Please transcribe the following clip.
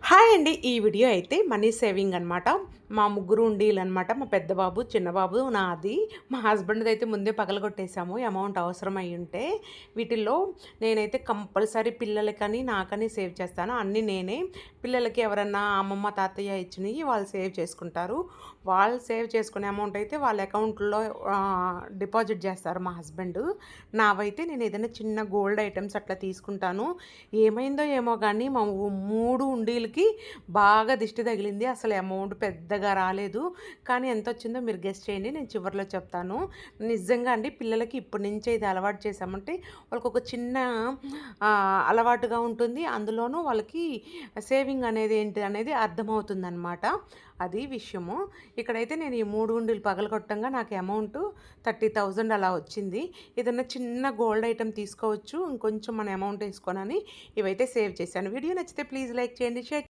Hi అండి. ఈ video అయితే మనీ సేవింగ్ అనమాట. మా ముగ్గురు ఉండీలనమాట. మా పెద్ద బాబు, చిన్న బాబు, నాది. మా హస్బెండ్‌దయితే ముందే పగలగొట్టేసాము అమౌంట్ అవసరం అయ్యుంటే. వీటిల్లో నేనైతే కంపల్సరీ పిల్లలకని, నాకని సేవ్ చేస్తాను. అన్నీ నేనే. పిల్లలకి ఎవరన్నా అమ్మమ్మ, తాతయ్య ఇచ్చినయి వాళ్ళు సేవ్ చేసుకుంటారు. వాళ్ళు సేవ్ చేసుకునే అమౌంట్ అయితే వాళ్ళ అకౌంట్‌లో డిపాజిట్ చేస్తారు మా హస్బెండు. నావైతే నేను ఏదైనా చిన్న గోల్డ్ ఐటెమ్స్ అట్లా తీసుకుంటాను. ఏమైందో ఏమో గానీ మా 3 ఉండీలకి బాగా దిష్టి తగిలింది. అసలు అమౌంట్ పెద్దగా రాలేదు. కానీ ఎంతొచ్చిందో మీరు గెస్ చేయండి. నేను చివర్లో చెప్తాను. నిజంగా అండి పిల్లలకి ఇప్పటి నుంచే ఇది అలవాటు చేశామంటే వాళ్ళకొక చిన్న అలవాటుగా ఉంటుంది. అందులోనూ వాళ్ళకి సేవింగ్ అనేది ఏంటి అనేది అర్థమవుతుందనమాట. అది విషయము. ఇక్కడైతే నేను ఈ 3 ఉండీలు పగలగొట్టంగా నాకు అమౌంటు 30,000 అలా వచ్చింది. ఏదన్నా చిన్న గోల్డ్ ఐటెమ్ తీసుకోవచ్చు. ఇంకొంచెం మన అమౌంట్ ఏసుకొనని ఇవైతే సేవ్ చేశాను. వీడియో నచ్చితే ప్లీజ్ లైక్ చేయండి. షేర్